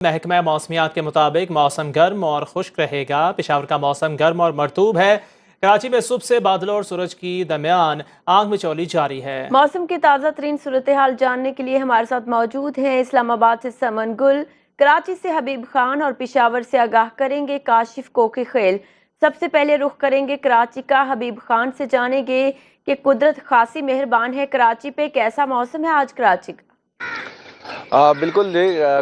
محکمہ موسمیات کے مطابق موسم گرم اور خشک رہے گا۔ پشاور کا موسم گرم اور مرطوب ہے۔ کراچی میں صبح سے بادلوں اور سورج کی درمیان آنکھ مچولی جاری ہے۔ موسم کی تازہ ترین صورتحال جاننے کے لیے ہمارے ساتھ موجود ہیں اسلام آباد سے سمن گل، کراچی سے حبیب خان اور پشاور سے آگاہ کریں گے کاشف کوکی خیل۔ سب سے پہلے رخ کریں گے کراچی کا، حبیب خان سے جانیں گے کہ قدرت خاصی مہربان ہے، کراچی پہ کیسا موسم ہے آج کراچی کا؟ بالکل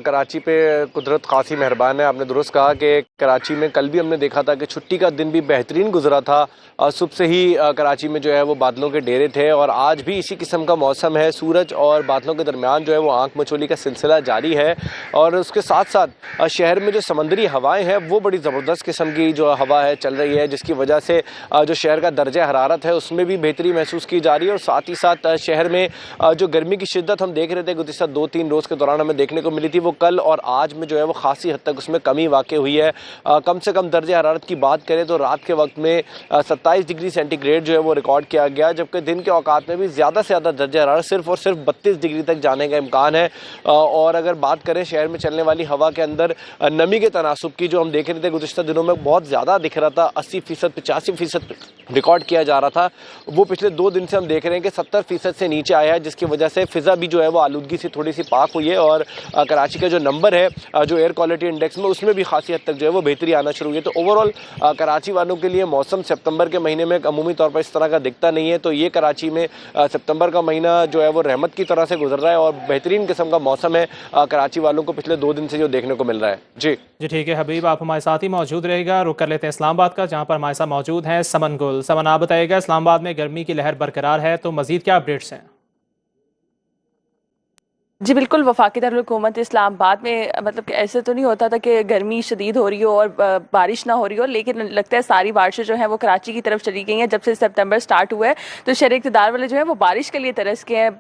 کراچی پہ قدرت خاصی مہربان ہے۔ آپ نے درست کہا کہ کراچی میں کل بھی ہم نے دیکھا تھا کہ چھٹی کا دن بھی بہترین گزرا تھا۔ صبح سے ہی کراچی میں جو ہے وہ بادلوں کے ڈیرے تھے اور آج بھی اسی قسم کا موسم ہے۔ سورج اور بادلوں کے درمیان جو ہے وہ آنکھ مچولی کا سلسلہ جاری ہے اور اس کے ساتھ ساتھ شہر میں جو سمندری ہوائیں ہیں وہ بڑی زبردست قسم کی جو ہوا ہے چل رہی ہے، جس کی وجہ سے جو شہر کا درجہ حرارت ہے اس میں بھی بہتری محسوس کی جا رہی ہے اور ساتھ ہی ساتھ شہر میں جو گرمی کی شدت ہم دیکھ رہے تھے گزشتہ 2-3 روز کے دوران ہمیں دیکھنے کو ملی تھی، وہ کل اور آج میں جو ہے وہ خاصی حد تک اس میں کمی واقع ہوئی ہے۔ کم سے کم درجہ حرارت کی بات کریں تو رات کے وقت میں 27 ڈگری سینٹی گریڈ جو ہے وہ ریکارڈ کیا گیا، جبکہ دن کے اوقات میں بھی زیادہ سے زیادہ درجہ حرارت صرف اور صرف 32 ڈگری تک جانے کا امکان ہے۔ اور اگر بات کریں شہر میں چلنے والی ہوا کے اندر نمی کے تناسب کی، جو ہم دیکھ رہے تھے گزشتہ دنوں میں بہت زیادہ دکھ رہا تھا، 80%، 85% ریکارڈ کیا جا رہا تھا، وہ پچھلے 2 دن سے ہم دیکھ رہے ہیں کہ 70% سے نیچے آیا ہے، جس کی وجہ سے فضا بھی جو ہے وہ آلودگی سے تھوڑی سی پاک ہوئی ہے اور کراچی کا جو نمبر ہے جو ایئر کوالٹی انڈیکس میں، اس میں بھی خاصی حد تک جو ہے وہ بہتری آنا شروع ہوئی ہے۔ تو اوورآل کراچی والوں کے لیے موسم ستمبر کے مہینے میں عمومی طور پر اس طرح کا دکھتا نہیں ہے، تو یہ کراچی میں ستمبر کا مہینہ جو ہے وہ رحمت کی طرح سے گزر رہا ہے اور بہترین قسم کا موسم ہے کراچی والوں کو پچھلے 2 دن سے جو دیکھنے کو مل رہا ہے۔ جی ٹھیک ہے حبیب، آپ ہمارے ساتھ ہی موجود رہے گا۔ رک کر لیتے ہیں اسلام آباد کا، جہاں پر ہمارے ساتھ موجود ہیں سمن گل۔ سمن، آپ بتائیے گا اسلام آباد میں گرمی کی لہر برقرار ہے، تو مزید کیا اپڈیٹس ہیں؟ جی بالکل، وفاقی دارالحکومت اسلام آباد میں مطلب کہ ایسے تو نہیں ہوتا تھا کہ گرمی شدید ہو رہی ہو اور بارش نہ ہو رہی ہو، لیکن لگتا ہے ساری بارشیں جو ہیں وہ کراچی کی طرف چلی گئی ہیں۔ جب سے سپتمبر سٹارٹ ہوا ہے تو شہر اقتدار والے جو ہیں وہ بارش کے لیے ترس کے ہیں۔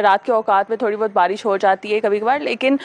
رات کے اوقات میں تھوڑی بہت بارش ہو جاتی ہے کبھی کبھار، لیکن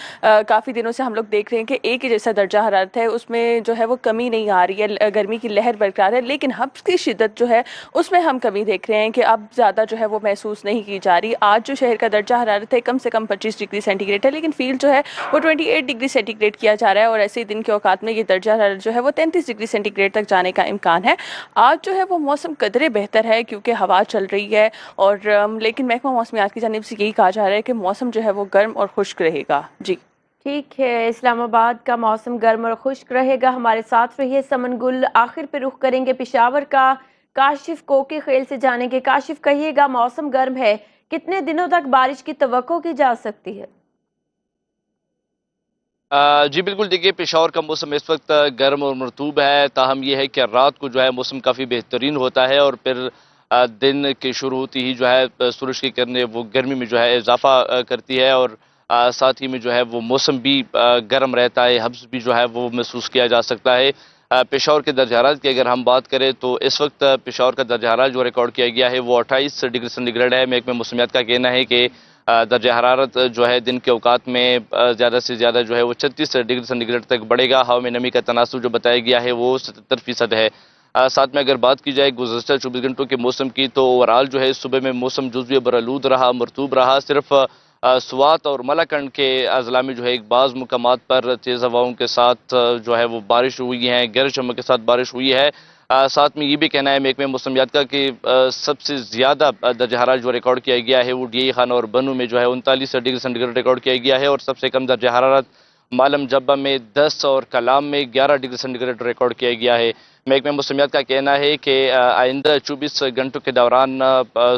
کافی دنوں سے ہم لوگ دیکھ رہے ہیں کہ ایک ہی جیسا درجہ حرارت ہے، اس میں جو ہے وہ کمی نہیں آ رہی ہے، گرمی کی لہر برقرار ہے، لیکن حبس کی شدت جو ہے اس میں ہم کمی دیکھ رہے ہیں کہ اب زیادہ جو ہے وہ محسوس نہیں کی جا رہی۔ آج جو شہر کا درجہ حرارت ہے کم سے کم 25 ڈگری سینٹی گریڈ ہے، لیکن فیل جو ہے وہ 28 ڈگری سینٹی گریڈ کیا جا رہا ہے اور ایسے ہی دن کے اوقات میں یہ درجہ حرارت جو ہے وہ 33 ڈگری سینٹی گریڈ تک جانے کا امکان ہے۔ آج جو ہے وہ موسم قدرے بہتر ہے کیونکہ ہوا چل رہی ہے اور لیکن محکمہ موسمیات کی جانب سے یہی کہا جا رہا ہے کہ موسم جو ہے وہ گرم اور خشک رہے گا۔ جی ٹھیک ہے، اسلام آباد کا موسم گرم اور خشک رہے گا، ہمارے ساتھ رہیے سمن گل۔ آخر پہ رخ کریں گے پشاور کا، کاشف کوکی خیل سے جانیں گے۔ کاشف، کہیے گا موسم گرم ہے، کتنے دنوں تک بارش کی توقع کی جا سکتی ہے؟ جی بالکل، دیکھیے پشاور کا موسم اس وقت گرم اور مرطوب ہے، تاہم یہ ہے کہ رات کو جو ہے موسم کافی بہترین ہوتا ہے اور پھر دن کی شروع ہوتی ہی جو ہے سورج کی کرنیں وہ گرمی میں جو ہے اضافہ کرتی ہے اور ساتھ ہی میں جو ہے وہ موسم بھی گرم رہتا ہے، حبس بھی جو ہے وہ محسوس کیا جا سکتا ہے۔ پشاور کے درجہ حرارت کی اگر ہم بات کریں تو اس وقت پشاور کا درجہ حرارت جو ریکارڈ کیا گیا ہے وہ 28 ڈگری سینٹی گریڈ ہے۔ محکمہ موسمیات کا کہنا ہے کہ درجہ حرارت جو ہے دن کے اوقات میں زیادہ سے زیادہ جو ہے وہ 36 ڈگری سینٹی گریڈ تک بڑھے گا۔ ہوا میں نمی کا تناسب جو بتایا گیا ہے وہ 77% ہے۔ ساتھ میں اگر بات کی جائے گزشتہ 24 گھنٹوں کے موسم کی تو اوورآل جو ہے صبح میں موسم جزوی برآلود رہا، مرطوب رہا۔ صرف سوات اور ملاکنڈ کے اضلاع میں جو ہے ایک بعض مقامات پر تیز ہواؤں کے ساتھ جو ہے وہ بارش ہوئی ہے، گرج چمک کے ساتھ بارش ہوئی ہے۔ ساتھ میں یہ بھی کہنا ہے محکمہ موسمیات کا کہ سب سے زیادہ درجہ حرارت جو ریکارڈ کیا گیا ہے وہ ڈی اے خانہ اور بنو میں جو ہے 39 ڈگری سینٹی گریڈ ریکارڈ کیا گیا ہے اور سب سے کم درجہ حرارت مالم جبہ میں 10 اور کلام میں 11 ڈگری سینٹی گریڈ ریکارڈ کیا گیا ہے۔ محکمہ موسمیات کا کہنا ہے کہ آئندہ 24 گھنٹوں کے دوران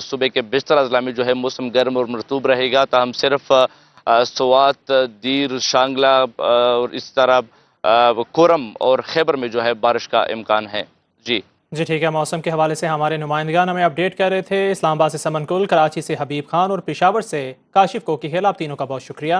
صبح کے بیشتر اضلاع میں جو ہے موسم گرم اور مرطوب رہے گا، تاہم صرف سوات، دیر، شانگلہ اور اس طرح کورم اور خیبر میں جو ہے بارش کا امکان ہے۔ جی ٹھیک ہے، موسم کے حوالے سے ہمارے نمائندگان ہمیں اپڈیٹ کر رہے تھے۔ اسلام آباد سے سمن گل، کراچی سے حبیب خان اور پشاور سے کاشف کوکی خیل، آپ تینوں کا بہت شکریہ۔